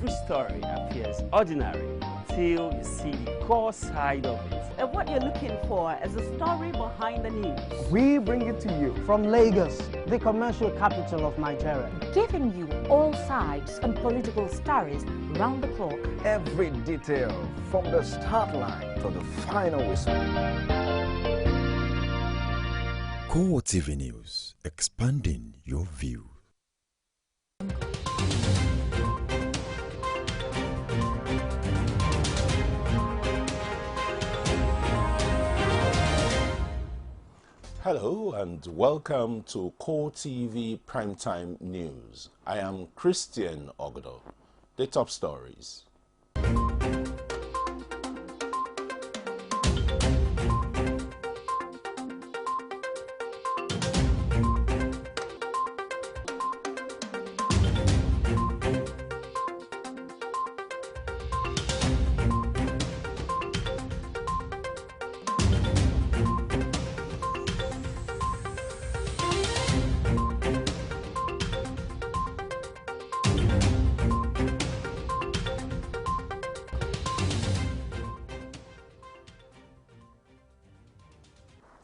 every story appears ordinary till you see the core side of it. And what you're looking for is the story behind the news. We bring it to you from Lagos, the commercial capital of Nigeria. Giving you all sides and political stories round the clock. Every detail from the start line to the final whistle. CoreTV News, expanding your view. Hello and welcome to CoreTV Primetime News. I am Christian Ogodo. The top stories.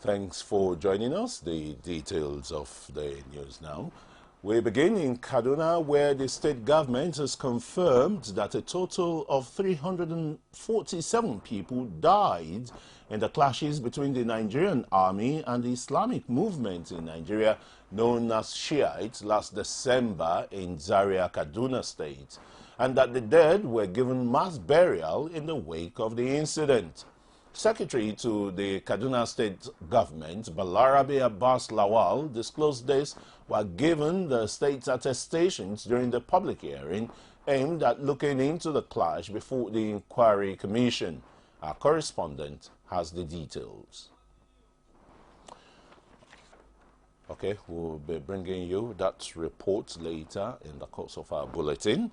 Thanks for joining us. The details of the news now. We begin in Kaduna, where the state government has confirmed that a total of 347 people died in the clashes between the Nigerian army and the Islamic movement in Nigeria known as Shiites last December in Zaria, Kaduna State, and that the dead were given mass burial in the wake of the incident. Secretary to the Kaduna State Government, Balarabe Abbas Lawal, disclosed this while given the state's attestations during the public hearing aimed at looking into the clash before the Inquiry Commission. Our correspondent has the details. Okay, we'll be bringing you that report later in the course of our bulletin.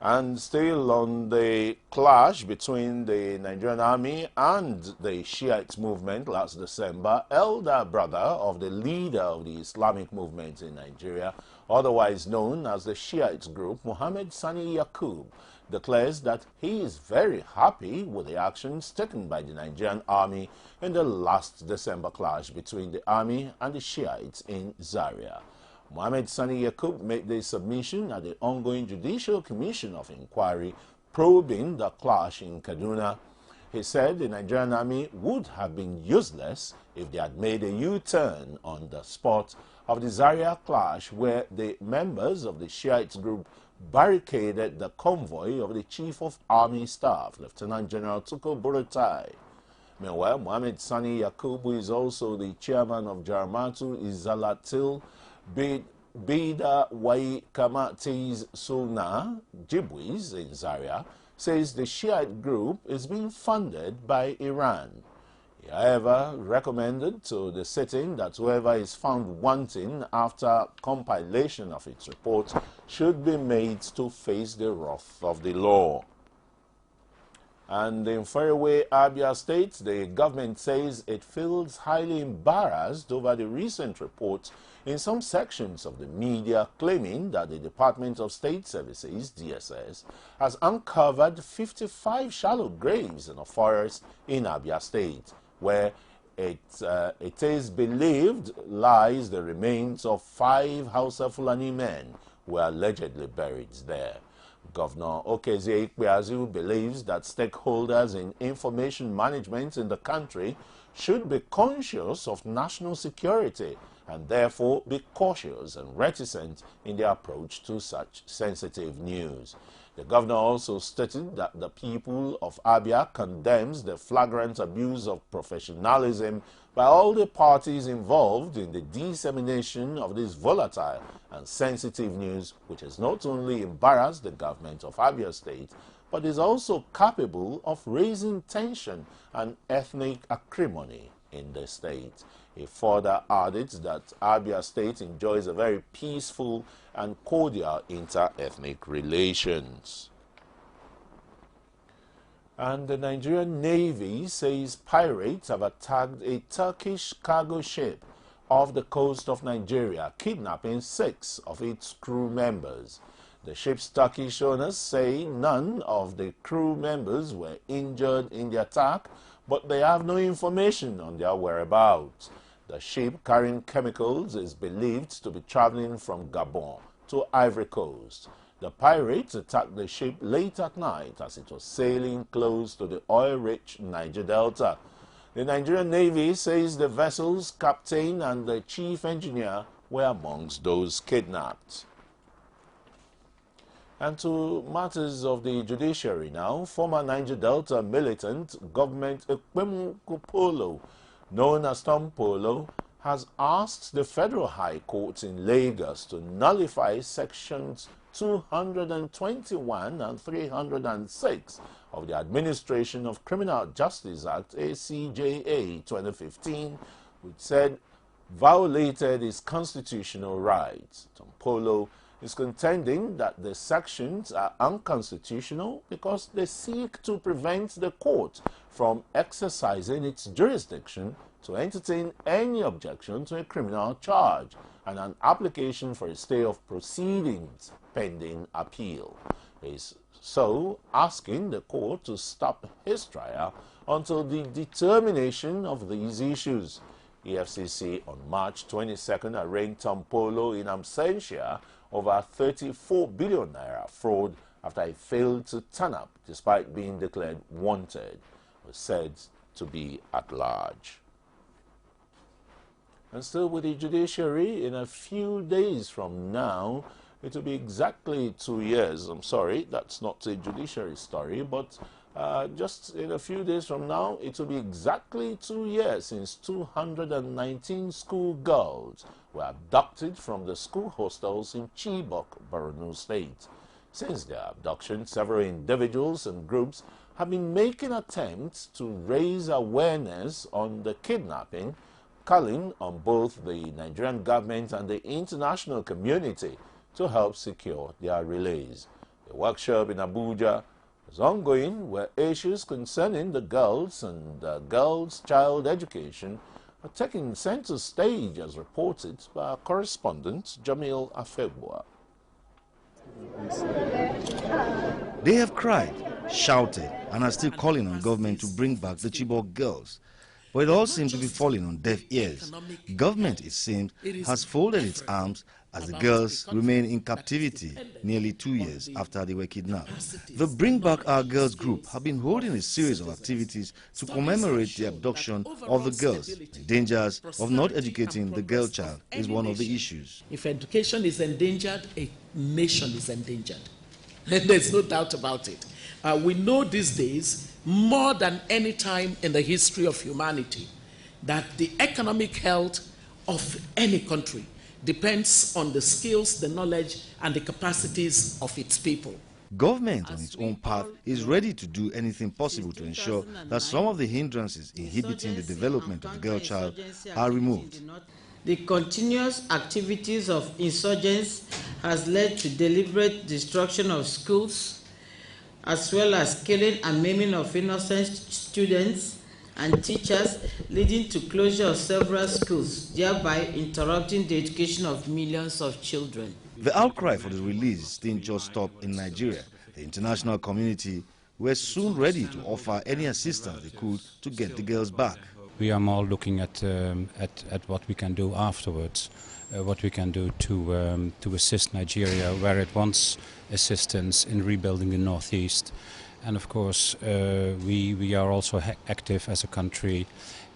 And still on the clash between the Nigerian army and the Shiite movement last December, elder brother of the leader of the Islamic movement in Nigeria, otherwise known as the Shiite group, Mohammed Sani Yaqub, declares that he is very happy with the actions taken by the Nigerian army in the last December clash between the army and the Shiites in Zaria. Mohammed Sani Yaqub made the submission at the ongoing Judicial Commission of Inquiry probing the clash in Kaduna. He said the Nigerian army would have been useless if they had made a U-turn on the spot of the Zaria clash, where the members of the Shiite group barricaded the convoy of the Chief of Army Staff, Lieutenant General Tukur Buratai. Meanwhile, Mohammed Sani Yaqub, who is also the chairman of Jarmatu Izalatil Bida Wai Kamati's Sulna Jibwis in Zaria, says the Shiite group is being funded by Iran. He, however, recommended to the sitting that whoever is found wanting after compilation of its report should be made to face the wrath of the law. And in faraway Abia State, the government says it feels highly embarrassed over the recent reports in some sections of the media claiming that the Department of State Services, DSS, has uncovered 55 shallow graves in a forest in Abia State, where it is believed lies the remains of 5 Hausa Fulani men who were allegedly buried there. Governor Okezie Ikpeazu believes that stakeholders in information management in the country should be conscious of national security and therefore be cautious and reticent in their approach to such sensitive news. The governor also stated that the people of Abia condemns the flagrant abuse of professionalism by all the parties involved in the dissemination of this volatile and sensitive news, which has not only embarrassed the government of Abia State, but is also capable of raising tension and ethnic acrimony in the state. He further added that Abia State enjoys a very peaceful and cordial inter-ethnic relations. And the Nigerian Navy says pirates have attacked a Turkish cargo ship off the coast of Nigeria, kidnapping 6 of its crew members. The ship's Turkish owners say none of the crew members were injured in the attack, but they have no information on their whereabouts. The ship carrying chemicals is believed to be traveling from Gabon to Ivory Coast. The pirates attacked the ship late at night as it was sailing close to the oil-rich Niger Delta. The Nigerian Navy says the vessel's captain and the chief engineer were amongst those kidnapped. And to matters of the judiciary now, former Niger Delta militant Government Ekpemu Polo, known as Tom Polo, has asked the Federal High Court in Lagos to nullify sections 221 and 306 of the Administration of Criminal Justice Act ACJA 2015, which said violated his constitutional rights. Tom Polo is contending that the sections are unconstitutional because they seek to prevent the court from exercising its jurisdiction to entertain any objection to a criminal charge and an application for a stay of proceedings pending appeal. He is so asking the court to stop his trial until the determination of these issues. EFCC on March 22nd arraigned Tom Polo in absentia over 34 billion naira fraud after he failed to turn up despite being declared wanted, was said to be at large. And still with the judiciary, in a few days from now, it will be exactly 2 years. I'm sorry, that's not a judiciary story, but just in a few days from now, it will be exactly 2 years since 219 schoolgirls were abducted from the school hostels in Chibok, Borno State. Since their abduction, several individuals and groups have been making attempts to raise awareness on the kidnapping, calling on both the Nigerian government and the international community to help secure their release. The workshop in Abuja is ongoing, where issues concerning the girls and girls' child education are taking center stage, as reported by our correspondent Jamil Afebua. They have cried, shouted, and are still calling on government to bring back the Chibok girls. But it all seems to be falling on deaf ears. Government, it seems, has folded its arms as the girls remain in captivity nearly 2 years after they were kidnapped. The Bring Back Our Girls group have been holding a series of activities to commemorate the abduction of the girls. The dangers of not educating the girl child is one of the issues. If education is endangered, a nation is endangered. There's no doubt about it. We know these days, more than any time in the history of humanity, that the economic health of any country depends on the skills, the knowledge, and the capacities of its people. Government on its own path is ready to do anything possible to ensure that some of the hindrances inhibiting the development of the girl child are removed. The continuous activities of insurgents has led to deliberate destruction of schools, as well as killing and maiming of innocent students and teachers, leading to closure of several schools, thereby interrupting the education of millions of children. The outcry for the release didn't just stop in Nigeria. The international community were soon ready to offer any assistance they could to get the girls back. We are more looking at what we can do afterwards, what we can do to assist Nigeria where it wants assistance in rebuilding the northeast. And of course, we are also active as a country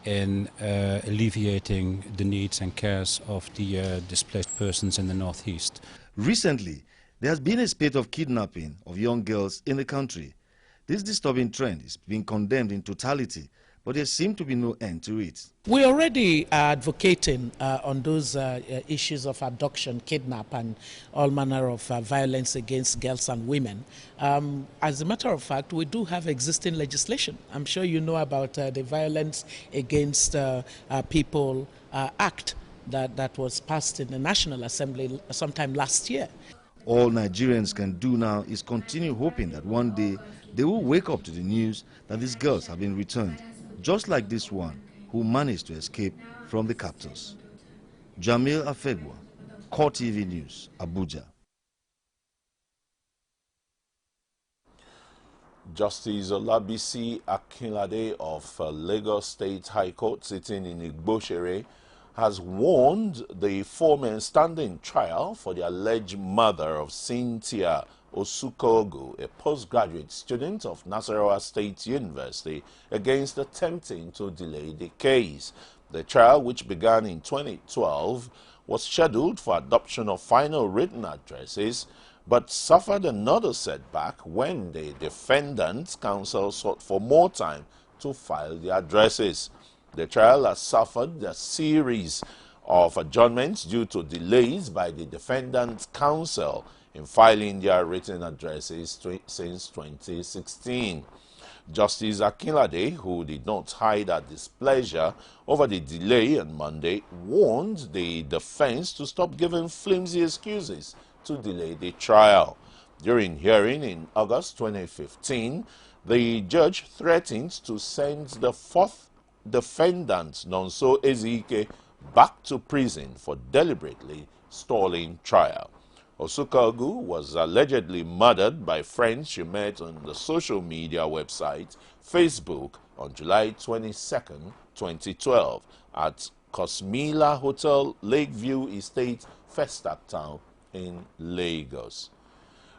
in alleviating the needs and cares of the displaced persons in the northeast. Recently, there has been a spate of kidnapping of young girls in the country. This disturbing trend is being condemned in totality, but there seems to be no end to it. We already are advocating on those issues of abduction, kidnap, and all manner of violence against girls and women. As a matter of fact, we do have existing legislation. I'm sure you know about the Violence Against People Act that was passed in the National Assembly sometime last year. All Nigerians can do now is continue hoping that one day they will wake up to the news that these girls have been returned, just like this one who managed to escape from the captors. Jamil Afegwa, CoreTV News, Abuja. Justice Olabisi Akinlade of Lagos State High Court, sitting in Igboshere, has warned the four-men standing trial for the alleged murder of Cynthia Osukogu, a postgraduate student of Nasarawa State University, against attempting to delay the case. The trial, which began in 2012, was scheduled for adoption of final written addresses, but suffered another setback when the defendant's counsel sought for more time to file the addresses. The trial has suffered a series of adjournments due to delays by the defendant's counsel in filing their written addresses since 2016. Justice Akinlade, who did not hide her displeasure over the delay on Monday, warned the defense to stop giving flimsy excuses to delay the trial. During hearing in August 2015, the judge threatened to send the fourth defendant, Nonso Ezike, back to prison for deliberately stalling trial. Osukogu was allegedly murdered by friends she met on the social media website Facebook on July 22, 2012 at Cosmila Hotel, Lakeview Estate, Festac Town in Lagos.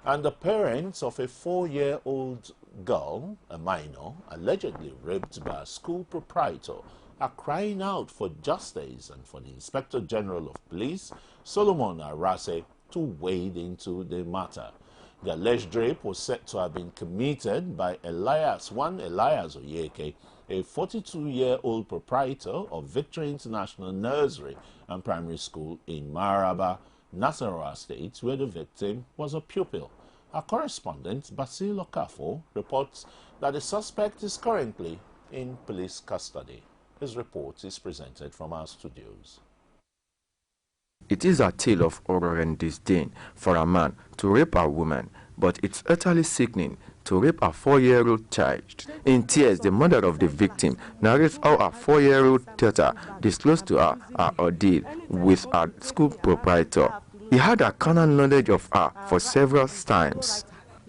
And the parents of a 4-year-old girl, a minor, allegedly raped by a school proprietor, are crying out for justice and for the Inspector General of Police, Solomon Arase, to wade into the matter. The alleged rape was said to have been committed by Elias Oyeke, a 42-year-old proprietor of Victory International Nursery and Primary School in Maraba, Nasarawa State, where the victim was a pupil. Our correspondent, Basil Okafo, reports that the suspect is currently in police custody. His report is presented from our studios. It is a tale of horror and disdain for a man to rape a woman, but it's utterly sickening to rape a 4-year-old child. In tears, the mother of the victim narrates how a 4-year-old daughter disclosed to her ordeal with a school proprietor. He had a carnal knowledge of her for several times.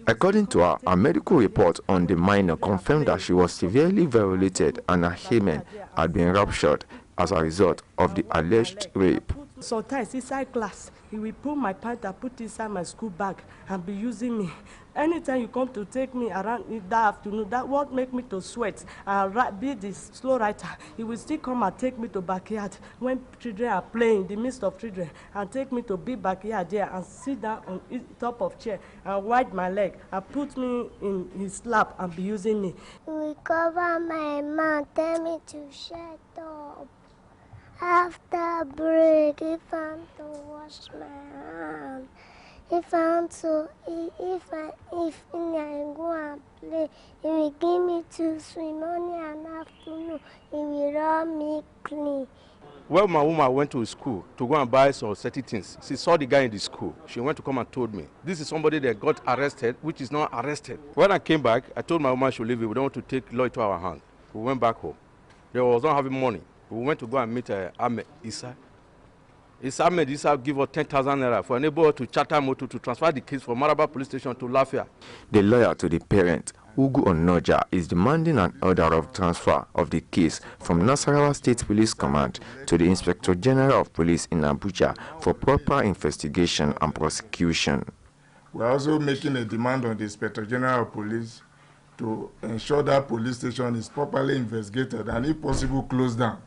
According to her, a medical report on the minor confirmed that she was severely violated and her hymen had been ruptured as a result of the alleged rape. Sometimes inside class, he will pull my pant and put inside my school bag and be using me. Anytime you come to take me around in that afternoon, that what make me to sweat and be the slow writer, he will still come and take me to backyard when children are playing in the midst of children, and take me to big backyard there and sit down on the top of chair and wide my leg and put me in his lap and be using me. He will cover my mouth, tell me to shut up. After break, if I want to wash my hands, if I want to, if I go and play, he will give me to swim morning and afternoon. He will run me clean. Well, my woman went to school to go and buy some certain things. She saw the guy in the school. She went to come and told me, this is somebody that got arrested, which is not arrested. When I came back, I told my woman she would leave it. We don't want to take law into our hands. We went back home. They was not having money. We went to go and meet Ahmed Issa. Ahmed Issa give us 10,000 naira for enable to charter motor to transfer the case from Maraba police station to Lafia. The lawyer to the parent, Ugu Onoja, is demanding an order of transfer of the case from Nasarawa State Police Command to the Inspector General of Police in Abuja for proper investigation and prosecution. We are also making a demand on the Inspector General of Police to ensure that police station is properly investigated and, if possible, closed down.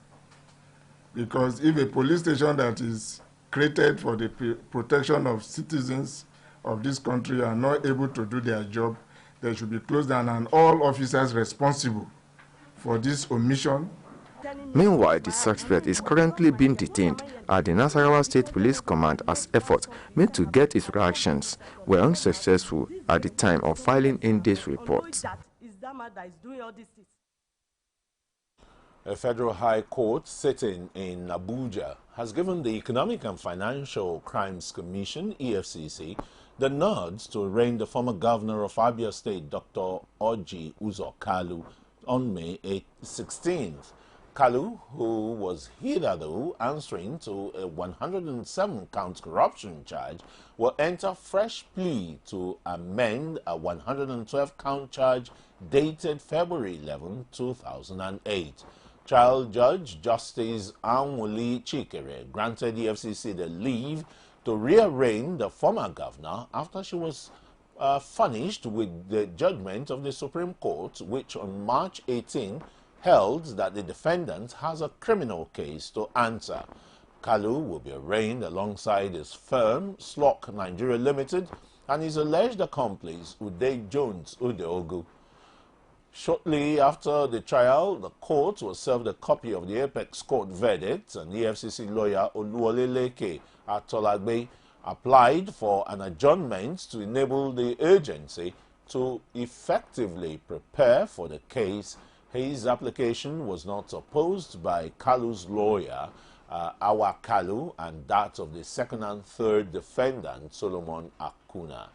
Because if a police station that is created for the protection of citizens of this country are not able to do their job, they should be closed down, and all officers responsible for this omission. Meanwhile, the suspect is currently being detained at the Nasarawa State Police Command as efforts made to get his reactions were unsuccessful at the time of filing in this report. A federal high court sitting in Abuja has given the Economic and Financial Crimes Commission, EFCC, the nod to arraign the former governor of Abia State, Dr. Orji Uzo Kalu, on May 16th. Kalu, who was hitherto answering to a 107-count corruption charge, will enter fresh plea to amend a 112-count charge dated February 11, 2008. Trial Judge Justice Anwuli Chikere granted the FCC the leave to rearraign the former governor after she was furnished with the judgment of the Supreme Court, which on March 18 held that the defendant has a criminal case to answer. Kalu will be arraigned alongside his firm, Slock Nigeria Limited, and his alleged accomplice, Uday Jones Udeogu. Shortly after the trial, the court was served a copy of the Apex Court verdict, and the FCC lawyer Oluwoleleke Atolagbe applied for an adjournment to enable the agency to effectively prepare for the case. His application was not opposed by Kalu's lawyer, Awa Kalu, and that of the second and third defendant, Solomon Akuna.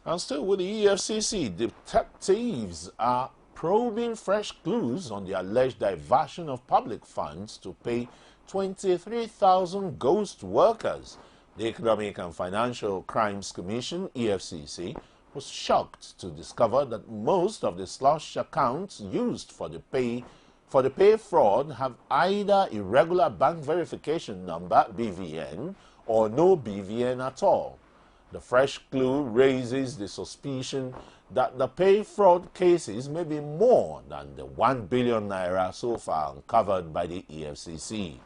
And still with the EFCC, detectives are probing fresh clues on the alleged diversion of public funds to pay 23,000 ghost workers. The Economic and Financial Crimes Commission, EFCC, was shocked to discover that most of the slush accounts used for the pay fraud have either irregular bank verification number, BVN, or no BVN at all. The fresh clue raises the suspicion that the pay fraud cases may be more than the 1 billion naira so far uncovered by the EFCC.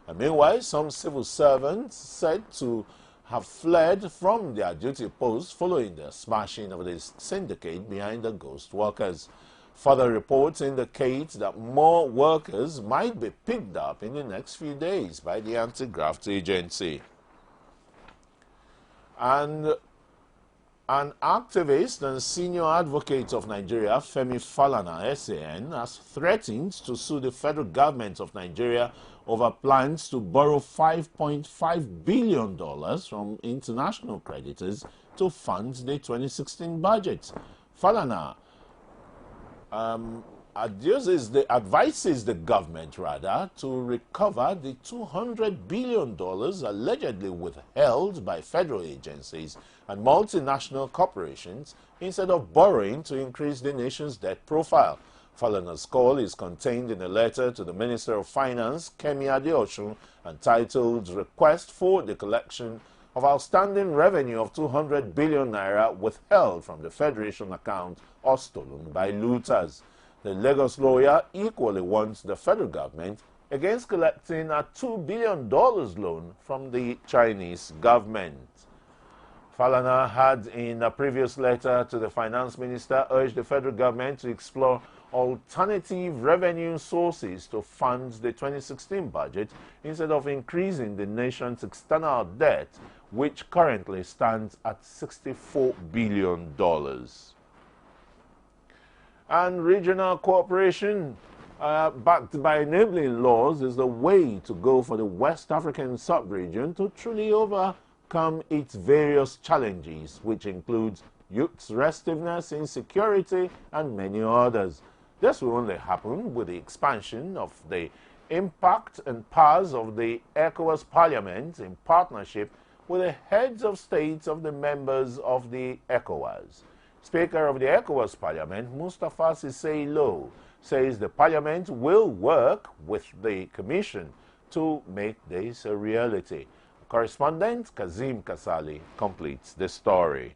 And meanwhile, some civil servants said to have fled from their duty posts following the smashing of this syndicate behind the ghost workers. Further reports indicate that more workers might be picked up in the next few days by the anti-graft agency. And an activist and senior advocate of Nigeria, Femi Falana, SAN, has threatened to sue the federal government of Nigeria over plans to borrow $5.5 billion from international creditors to fund the 2016 budget. Falana advises the government, to recover the $200 billion allegedly withheld by federal agencies and multinational corporations instead of borrowing to increase the nation's debt profile. Falana's call is contained in a letter to the Minister of Finance, Kemi Adeosun, entitled Request for the Collection of Outstanding Revenue of 200 billion naira withheld from the Federation account or stolen by looters. The Lagos lawyer equally wants the federal government against collecting a $2 billion loan from the Chinese government. Falana had, in a previous letter to the finance minister, urged the federal government to explore alternative revenue sources to fund the 2016 budget instead of increasing the nation's external debt, which currently stands at $64 billion. And regional cooperation backed by enabling laws is the way to go for the West African sub-region to truly overcome its various challenges, which includes youth's restiveness, insecurity, and many others. This will only happen with the expansion of the impact and powers of the ECOWAS Parliament in partnership with the heads of states of the members of the ECOWAS. Speaker of the ECOWAS Parliament, Mustafa Sissay Lo, says the Parliament will work with the Commission to make this a reality. Correspondent Kazim Kasali completes the story.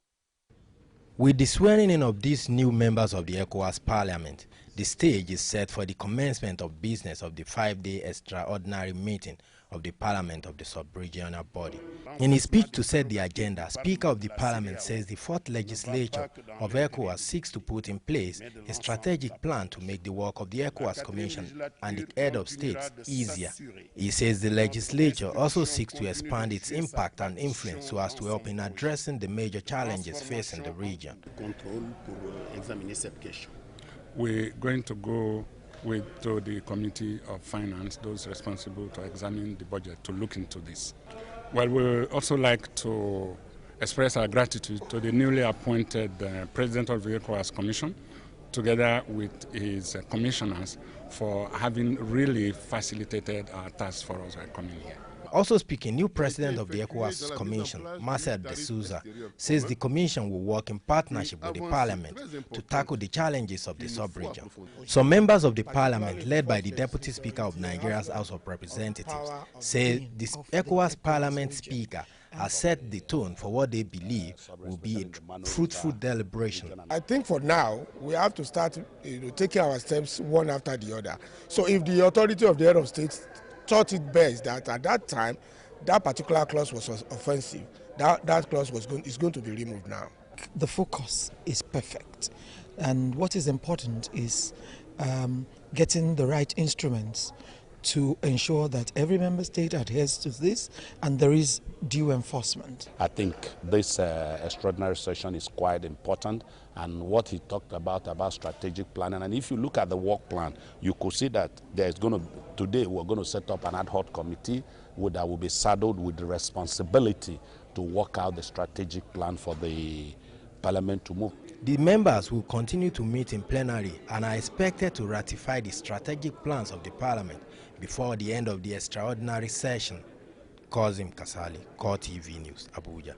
With the swearing in of these new members of the ECOWAS Parliament, the stage is set for the commencement of business of the 5-day extraordinary meeting of the Parliament of the sub-regional body. In his speech to set the agenda, Speaker of the Parliament says the 4th legislature of ECOWAS seeks to put in place a strategic plan to make the work of the ECOWAS Commission and the head of states easier. He says the legislature also seeks to expand its impact and influence so as to help in addressing the major challenges facing the region. We're going to go to the Committee of Finance, those responsible to examine the budget, to look into this. Well, we also like to express our gratitude to the newly appointed President of the ECOWAS Commission, together with his commissioners, for having really facilitated our task for us by coming here. Also speaking, new president of the ECOWAS Commission, Marcel de Souza, says the commission will work in partnership with the parliament to tackle the challenges of the sub-region. Some members of the parliament, led by the deputy speaker of Nigeria's House of Representatives, say the ECOWAS parliament speaker has set the tone for what they believe will be a fruitful deliberation. I think for now, we have to start taking our steps one after the other. So if the authority of the head of state thought it best that at that time that particular clause was offensive, that clause is going to be removed now. The focus is perfect, and what is important is getting the right instruments to ensure that every member state adheres to this and there is due enforcement. I think this extraordinary session is quite important, and what he talked about strategic planning, and if you look at the work plan, you could see that there's going to, today we're going to set up an ad hoc committee that will be saddled with the responsibility to work out the strategic plan for the parliament to move. The members will continue to meet in plenary and are expected to ratify the strategic plans of the parliament before the end of the extraordinary session. Kazim Kasali, CoreTV News, Abuja.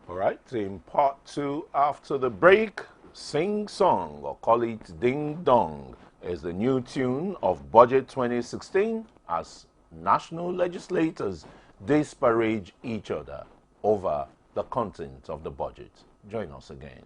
All right, in part 2, after the break, Sing Song, or call it Ding Dong, is the new tune of Budget 2016 as national legislators disparage each other over the content of the budget. Join us again.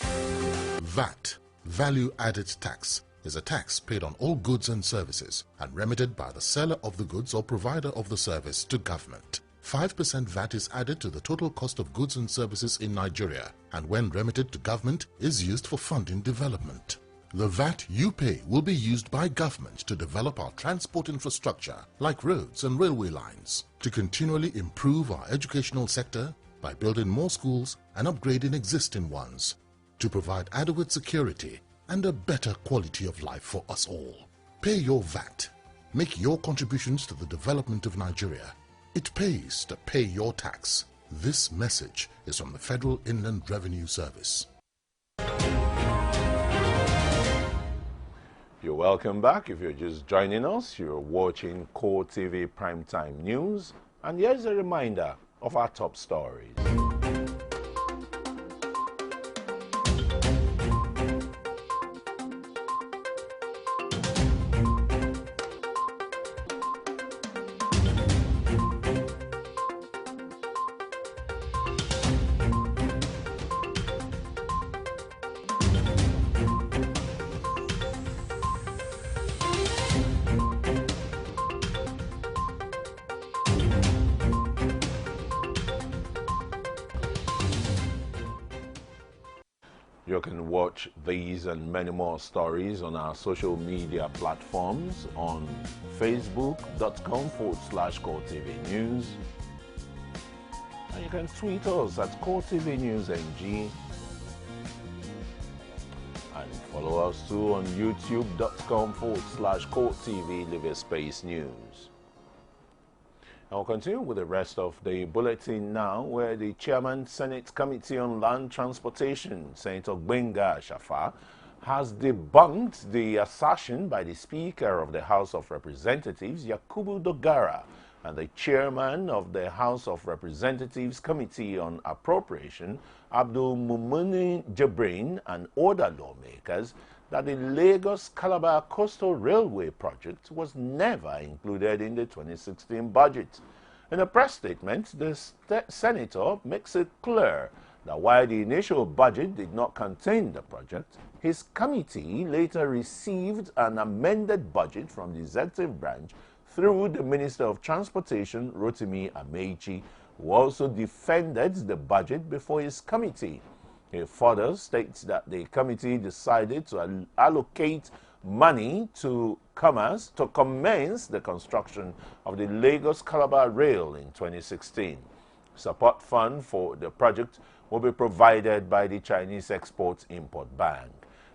VAT, Value Added Tax, is a tax paid on all goods and services and remitted by the seller of the goods or provider of the service to government. 5% VAT is added to the total cost of goods and services in Nigeria, and when remitted to government is used for funding development. The VAT you pay will be used by government to develop our transport infrastructure like roads and railway lines, to continually improve our educational sector by building more schools and upgrading existing ones, to provide adequate security and a better quality of life for us all. Pay your VAT. Make your contributions to the development of Nigeria. It pays to pay your tax. This message is from the Federal Inland Revenue Service. You're welcome back. If you're just joining us, you're watching CoreTV Primetime News. And here's a reminder of our top stories. You can watch these and many more stories on our social media platforms on facebook.com/CoreTV News. And you can tweet us at CoreTV News NG. And follow us too on youtube.com/CoreTV Live News. I'll continue with the rest of the bulletin now, where the Chairman Senate Committee on Land Transportation, Senator Gbenga Shafa, has debunked the assertion by the Speaker of the House of Representatives, Yakubu Dogara, and the Chairman of the House of Representatives Committee on Appropriation, Abdul Mumuni Jibrin, and other lawmakers, that the Lagos-Calabar Coastal Railway project was never included in the 2016 budget. In a press statement, the senator makes it clear that while the initial budget did not contain the project, his committee later received an amended budget from the executive branch through the Minister of Transportation, Rotimi Amechi, who also defended the budget before his committee. He further states that the committee decided to allocate money to commence the construction of the Lagos-Calabar Rail in 2016. Support fund for the project will be provided by the Chinese Export-Import Bank.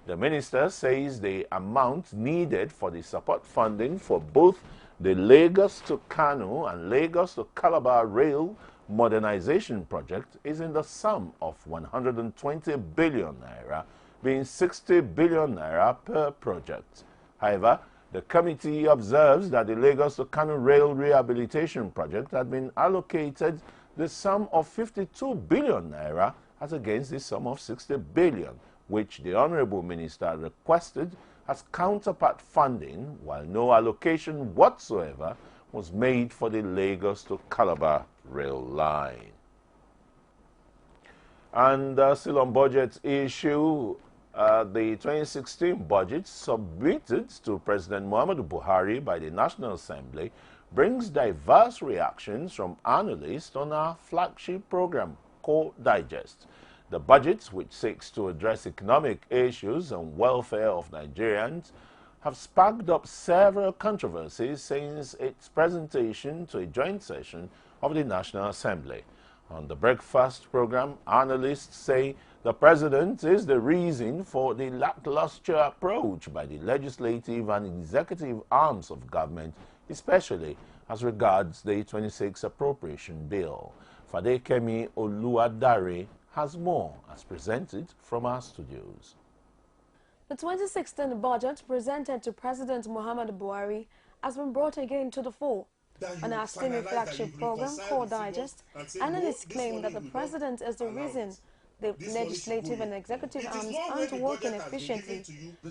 The minister says the amount needed for the support funding for both the Lagos to Kano and Lagos to Calabar Rail modernization project is in the sum of 120 billion naira, being 60 billion naira per project. However, the committee observes that the Lagos to Kano Rail Rehabilitation Project had been allocated the sum of 52 billion naira as against the sum of 60 billion, which the Honorable Minister requested as counterpart funding, while no allocation whatsoever was made for the Lagos to Calabar rail line. And still on budget issue, the 2016 budget submitted to President Muhammadu Buhari by the National Assembly brings diverse reactions from analysts on our flagship program, Core Digest. The budget, which seeks to address economic issues and welfare of Nigerians, have sparked up several controversies since its presentation to a joint session of the National Assembly. On the breakfast program, analysts say the president is the reason for the lackluster approach by the legislative and executive arms of government, especially as regards the 26 appropriation bill. Fadekemi Oluwadare has more, as presented from our studios. The 2016 budget presented to President Muhammadu Buhari has been brought again to the fore. On our steamy flagship program, Core Digest, analysts claim that the president is the reason the legislative and executive arms aren't working efficiently,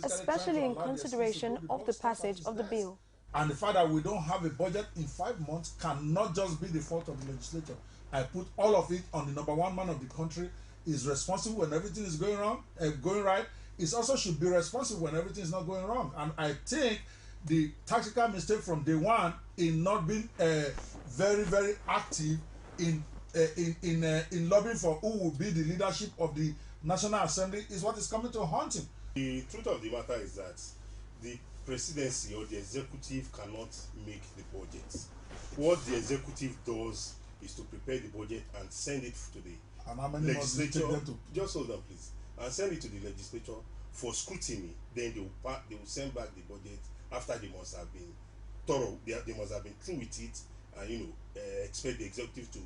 especially in consideration of the passage of the bill. And the fact that we don't have a budget in 5 months cannot just be the fault of the legislature. I put all of it on the number one man of the country. Is responsible when everything is going wrong, going right. It also should be responsible when everything is not going wrong. And I think the tactical mistake from day one in not being very, very active in lobbying for who will be the leadership of the National Assembly is what is coming to haunt him. The truth of the matter is that the presidency or the executive cannot make the budget. What the executive does is to prepare the budget and send it to the legislature. Just hold on, please, and send it to the legislature for scrutiny. Then they will send back the budget after they must have been thorough. They must have been through with it, and expect the executive to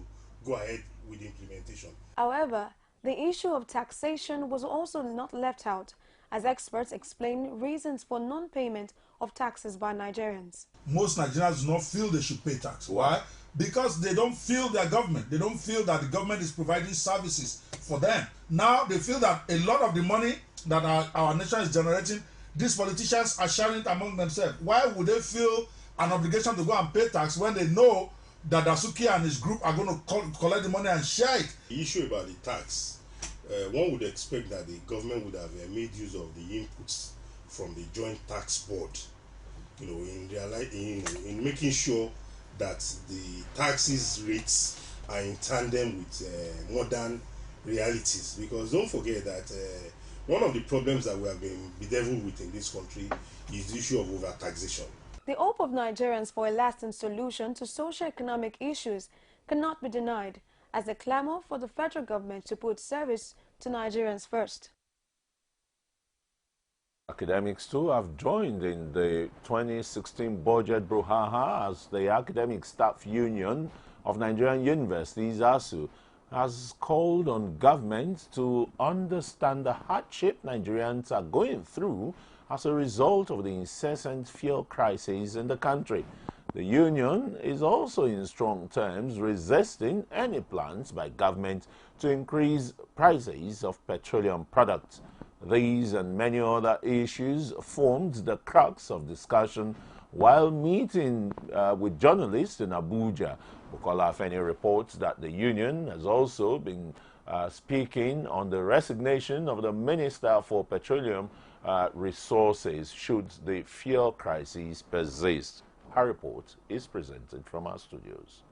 go ahead with the implementation. However, the issue of taxation was also not left out, as experts explain reasons for non-payment of taxes by Nigerians. Most Nigerians do not feel they should pay tax. Why? Because they don't feel their government. They don't feel that the government is providing services for them. Now they feel that a lot of the money that our nation is generating, these politicians are sharing it among themselves. Why would they feel an obligation to go and pay tax when they know that Dasuki and his group are going to collect the money and share it? The issue about the tax, one would expect that the government would have made use of the inputs from the Joint Tax Board, in making sure that the taxes rates are in tandem with modern realities. Because don't forget that one of the problems that we have been bedeviled with in this country is the issue of overtaxation. The hope of Nigerians for a lasting solution to socio-economic issues cannot be denied, as they clamor for the federal government to put service to Nigerians first. Academics too have joined in the 2016 budget brouhaha, as the Academic Staff Union of Nigerian Universities, ASU, has called on government to understand the hardship Nigerians are going through as a result of the incessant fuel crisis in the country. The union is also in strong terms resisting any plans by government to increase prices of petroleum products. These and many other issues formed the crux of discussion while meeting with journalists in Abuja. Bukola Afeni reports that the union has also been speaking on the resignation of the Minister for Petroleum Resources should the fuel crisis persist. Her report is presented from our studios.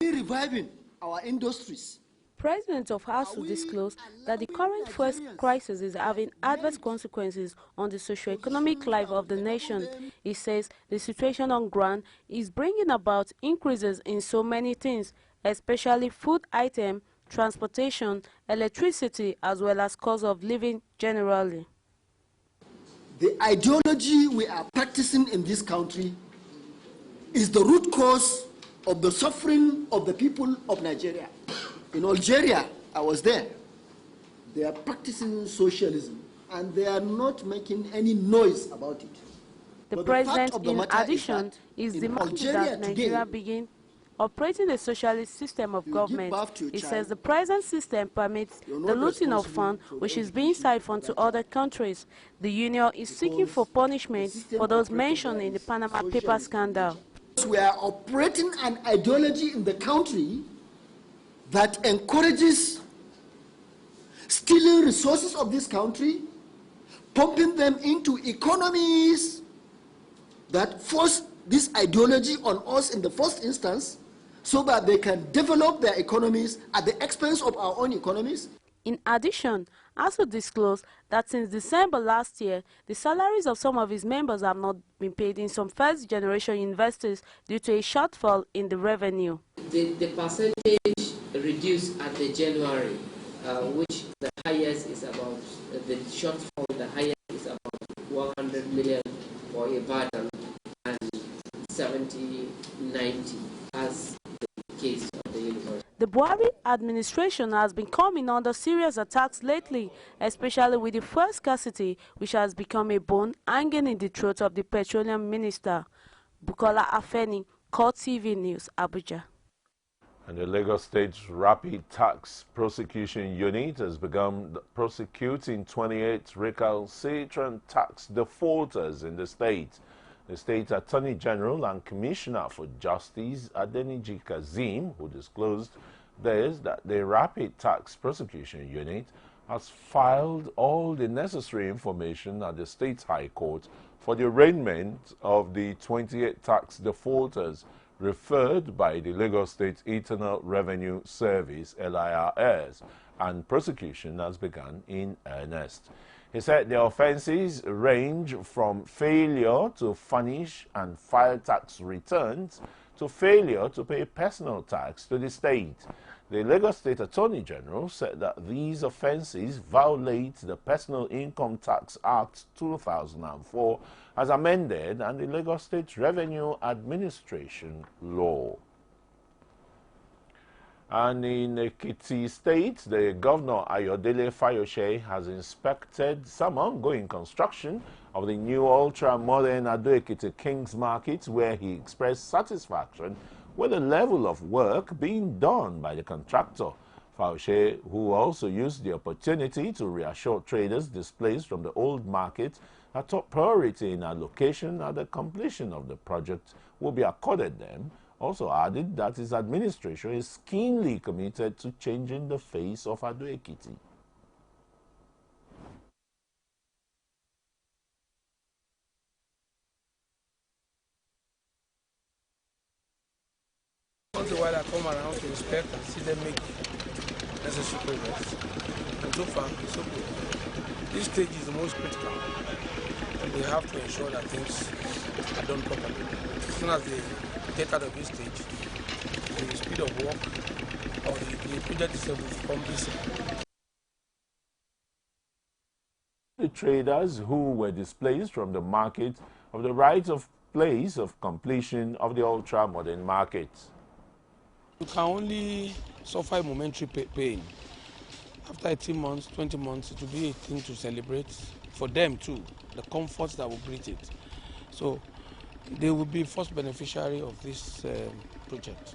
Reviving our industries. President of ASU disclosed that the current fuel crisis is having adverse consequences on the socio-economic life of the nation. He says the situation on ground is bringing about increases in so many things, especially food items, transportation, electricity, as well as cost of living generally. The ideology we are practicing in this country is the root cause of the suffering of the people of Nigeria. In Algeria, I was there. They are practicing socialism. and they are not making any noise about it. The president, in addition, is demanding that Nigeria begin operating a socialist system of government. He says the present system permits the looting of funds, which is being siphoned to other countries. The union is seeking for punishment for those mentioned in the Panama Papers scandal. We are operating an ideology in the country that encourages stealing resources of this country, pumping them into economies that force this ideology on us in the first instance, so that they can develop their economies at the expense of our own economies. In addition, ASU disclosed that since December last year, the salaries of some of his members have not been paid in some first-generation investors due to a shortfall in the revenue. The percentage reduced at the January, which the highest is about, the shortfall, the highest is about 100 million for a Ibadan and 70-90 as the case of the university. The Buhari administration has been coming under serious attacks lately, especially with the fuel scarcity, which has become a bone hanging in the throat of the petroleum minister. Bukola Afeni, CoreTV News, Abuja. And the Lagos State Rapid Tax Prosecution Unit has begun prosecuting 28 recalcitrant tax defaulters in the state. The State Attorney General and Commissioner for Justice, Adeniji Kazeem, who disclosed this, that the Rapid Tax Prosecution Unit has filed all the necessary information at the State High Court for the arraignment of the 28 tax defaulters referred by the Lagos State Internal Revenue Service, LIRS, and prosecution has begun in earnest. He said the offenses range from failure to furnish and file tax returns to failure to pay personal tax to the state. The Lagos State Attorney General said that these offenses violate the Personal Income Tax Act 2004 as amended and the Lagos State Revenue Administration law. And in Ekiti State, the Governor Ayodele Fayose has inspected some ongoing construction of the new ultra-modern Ado-Ekiti King's Market, where he expressed satisfaction with the level of work being done by the contractor. Fayose, who also used the opportunity to reassure traders displaced from the old market, a top priority in allocation at the completion of the project will be accorded them, also added that his administration is keenly committed to changing the face of Ado-Ekiti. Once in a while I come around to inspect and see them make necessary progress. And so far, so good. This stage is the most critical. And we have to ensure that things are done properly. As soon as they get out of this stage, the speed of work or the project itself will become visible. The traders who were displaced from the market of the right of place of completion of the ultra-modern market. You can only suffer a momentary pain. After 18 months, 20 months, it will be a thing to celebrate for them too, the comforts that will greet it. So they will be first beneficiary of this project.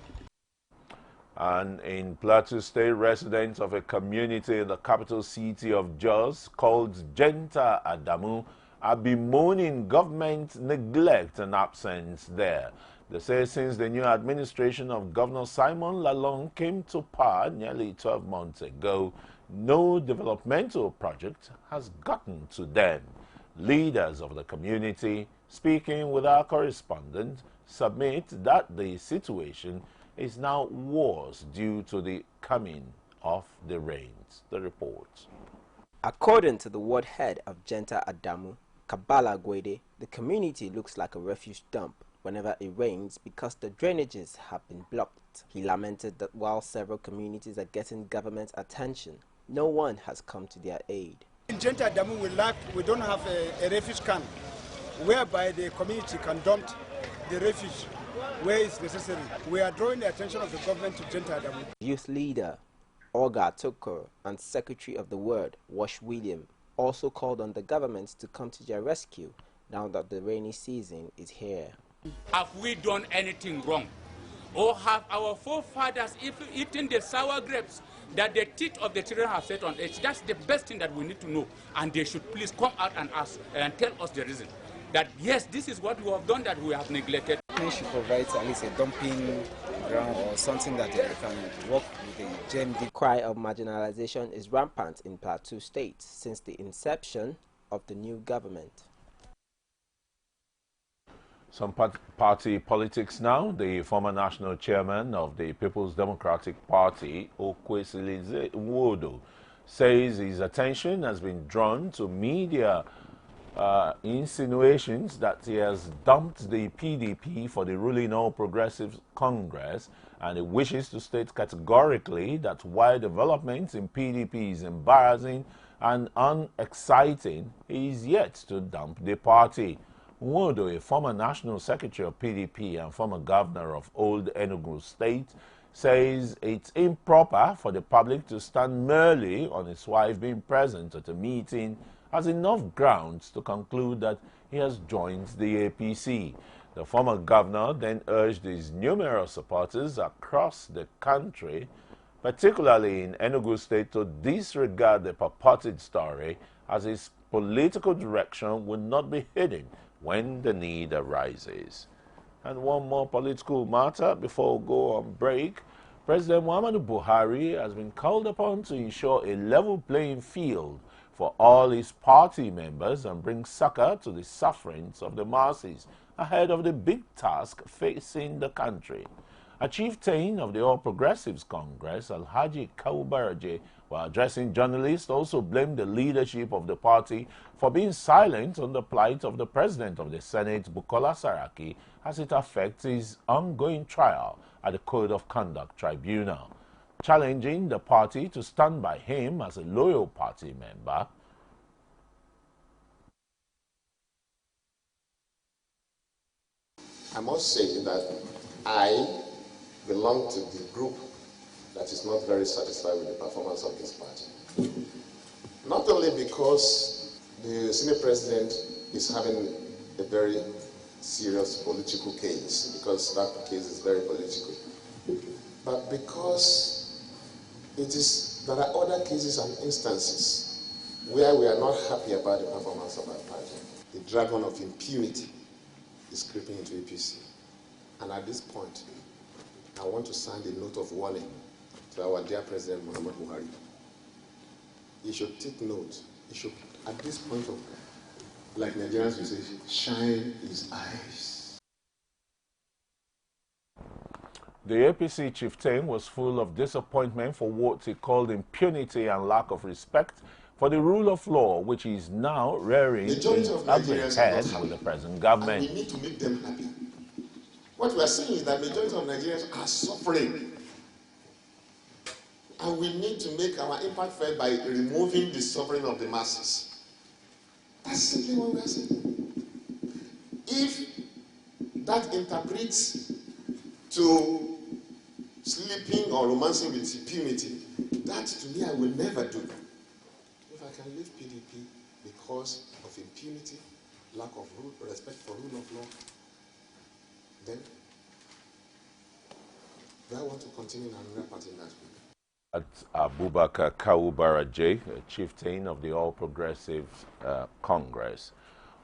And in Plateau State, residents of a community in the capital city of Jos called Jenta Adamu are bemoaning government neglect and absence there. They say since the new administration of Governor Simon Lalong came to power nearly 12 months ago, no developmental project has gotten to them. Leaders of the community, speaking with our correspondent, submit that the situation is now worse due to the coming of the rains. The report. According to the ward head of Jenta Adamu, Kabala Gwede, the community looks like a refuse dump whenever it rains because the drainages have been blocked. He lamented that while several communities are getting government attention, no one has come to their aid. In Jenta Adamu, we don't have a refuse can whereby the community can dump the refuse where it's necessary. We are drawing the attention of the government to Jenta Adamu. Youth leader Olga Toko and secretary of the ward, Wash William, also called on the government to come to their rescue now that the rainy season is here. Have we done anything wrong? Or have our forefathers eaten the sour grapes that the teeth of the children have set on edge? That's the best thing that we need to know. And they should please come out and ask and tell us the reason. That yes, this is what we have done that we have neglected. We should provide at least a dumping ground or something that they can work with the GMD. The cry of marginalization is rampant in Plateau State since the inception of the new government. Some party politics now. The former national chairman of the People's Democratic Party, Okwesilize Nwodo, says his attention has been drawn to media insinuations that he has dumped the PDP for the ruling All Progressives Congress, and he wishes to state categorically that while developments in PDP is embarrassing and unexciting, he is yet to dump the party. Nwodo, a former national secretary of PDP and former governor of Old Enugu State, says it's improper for the public to stand merely on his wife being present at a meeting as enough grounds to conclude that he has joined the APC. The former governor then urged his numerous supporters across the country, particularly in Enugu State, to disregard the purported story, as his political direction would not be hidden when the need arises. And one more political matter before we go on break. President Muhammadu Buhari has been called upon to ensure a level playing field for all his party members and bring succor to the sufferings of the masses ahead of the big task facing the country. A chieftain of the All Progressives Congress, Alhaji Kaubaraje, while addressing journalists, also blamed the leadership of the party for being silent on the plight of the President of the Senate, Bukola Saraki, as it affects his ongoing trial at the Code of Conduct Tribunal. Challenging the party to stand by him as a loyal party member, I must say that I belong to the group that is not very satisfied with the performance of this party. Not only because the Senate President is having a very serious political case, because that case is very political, but because there are other cases and instances where we are not happy about the performance of our party. The dragon of impunity is creeping into APC. And at this point, I want to sound a note of warning to our dear President Muhammadu Buhari. He should take note. He should, at this point of, like Nigerians will say, shine his eyes. the APC chieftain was full of disappointment for what he called impunity and lack of respect for the rule of law, which is now rearing its ugly head with the present government. And we need to make them happy. What we are saying is that majority of Nigerians are suffering. And we need to make our impact felt by removing the suffering of the masses. That's simply what we are saying. If that interprets to sleeping or romancing with impunity, that to me I will never do. If I can leave PDP because of impunity, lack of respect for rule of law, then do I want to continue in another party in that way? At Abubakar Kaubaraje, chieftain of the All Progressives Congress.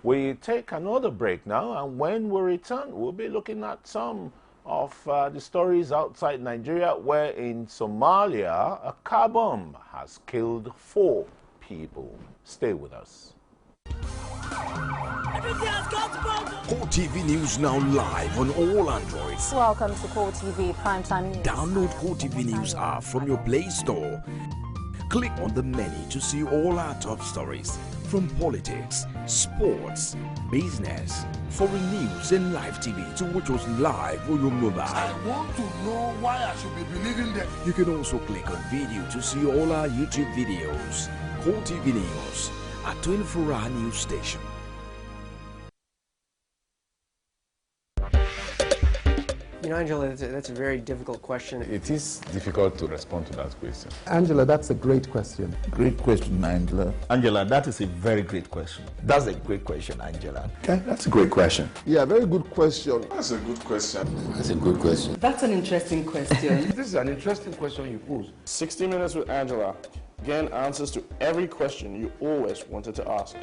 We take another break now, and when we return, we'll be looking at some of the stories outside Nigeria, where in Somalia, a car bomb has killed 4 people. Stay with us. CoreTV News now live on all Androids. Welcome to CoreTV Primetime News. Download CoreTV News app from your Play Store. Click on the menu to see all our top stories from politics, sports, business, foreign news and live TV to watch us live on your mobile. I want to know why I should be believing them. You can also click on video to see all our YouTube videos. CoreTV News, a 24-hour news station. Angela, that's a very difficult question. It is difficult to respond to that question. Angela, that's a great question. Great question, Angela. Angela, that is a very great question. That's a great question, Angela. Okay, that's a great question. Yeah, very good question. That's a good question. That's a good question. That's an interesting question. This is an interesting question you pose. 60 Minutes with Angela. Again, answers to every question you always wanted to ask.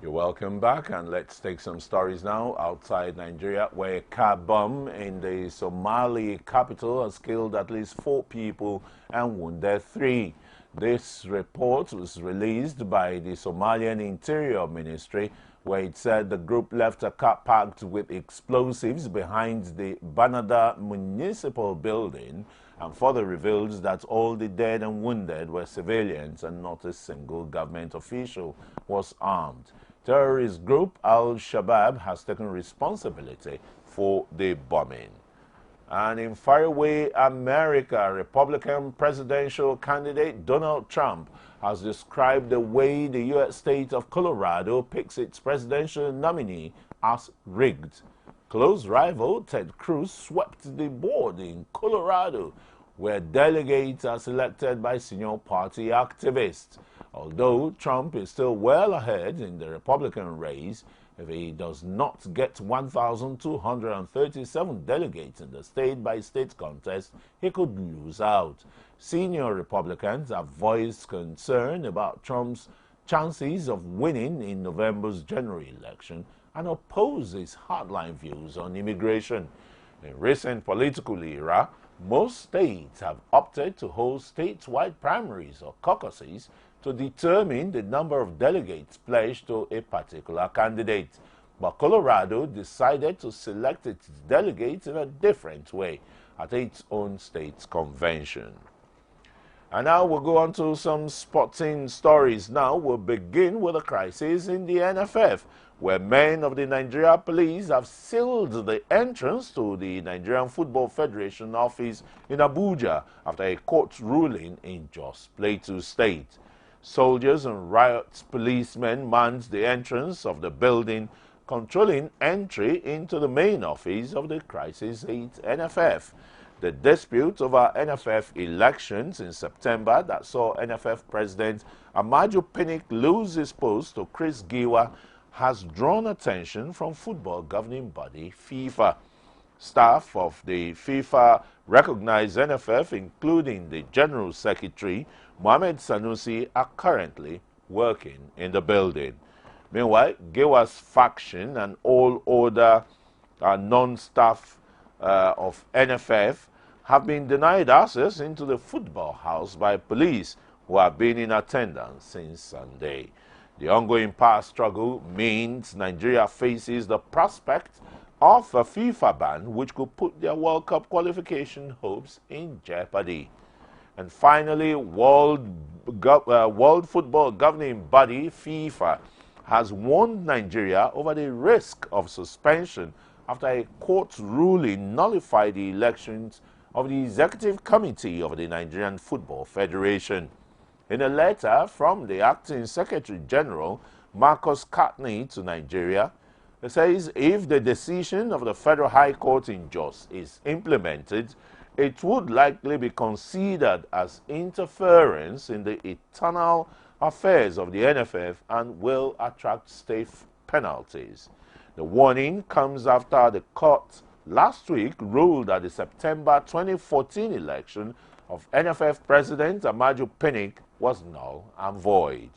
You're welcome back, and let's take some stories now outside Nigeria, where a car bomb in the Somali capital has killed at least 4 people and wounded 3. This report was released by the Somalian Interior Ministry, where it said the group left a car packed with explosives behind the Banada Municipal Building, and further reveals that all the dead and wounded were civilians and not a single government official was armed. Terrorist group Al-Shabaab has taken responsibility for the bombing. And in faraway America, Republican presidential candidate Donald Trump has described the way the U.S. state of Colorado picks its presidential nominee as rigged. Close rival Ted Cruz swept the board in Colorado, where delegates are selected by senior party activists. Although Trump is still well ahead in the Republican race, if he does not get 1,237 delegates in the state-by-state contest, he could lose out. Senior Republicans have voiced concern about Trump's chances of winning in November's general election and oppose his hardline views on immigration. In recent political era, most states have opted to hold statewide primaries or caucuses to determine the number of delegates pledged to a particular candidate. But Colorado decided to select its delegates in a different way at its own state convention. And now we'll go on to some sporting stories. Now we'll begin with a crisis in the NFF, where men of the Nigeria police have sealed the entrance to the Nigerian Football Federation office in Abuja after a court ruling in Jos Plateau State. Soldiers and riot policemen manned the entrance of the building, controlling entry into the main office of the crisis-hit NFF. The dispute over NFF elections in September that saw NFF President Amaju Pinnick lose his post to Chris Giwa has drawn attention from football governing body FIFA. Staff of the FIFA recognized NFF, including the General Secretary, Mohamed Sanusi, are currently working in the building. Meanwhile, Giwa's faction and all other non-staff of NFF have been denied access into the football house by police who have been in attendance since Sunday. The ongoing power struggle means Nigeria faces the prospect of a FIFA ban which could put their World Cup qualification hopes in jeopardy. And finally, World Football Governing Body, FIFA, has warned Nigeria over the risk of suspension after a court ruling nullified the elections of the Executive Committee of the Nigerian Football Federation. In a letter from the Acting Secretary General, Marcus Catney, to Nigeria, it says if the decision of the Federal High Court in Jos is implemented, it would likely be considered as interference in the internal affairs of the NFF and will attract state penalties. The warning comes after the court last week ruled that the September 2014 election of NFF President Amaju Pinnick was null and void.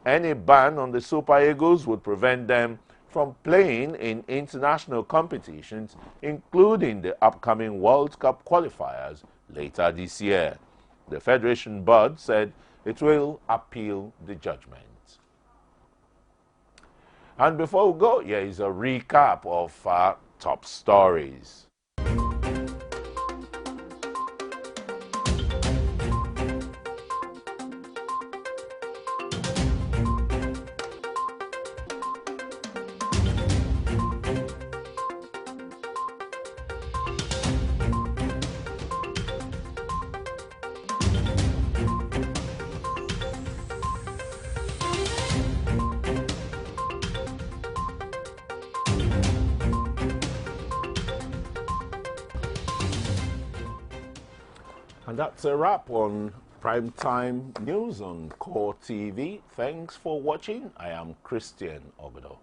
Any ban on the Super Eagles would prevent them from playing in international competitions, including the upcoming World Cup qualifiers later this year. The Federation Board said it will appeal the judgment. And before we go, here is a recap of our top stories. And that's a wrap on Primetime News on Core TV. Thanks for watching. I am Christian Ogodo.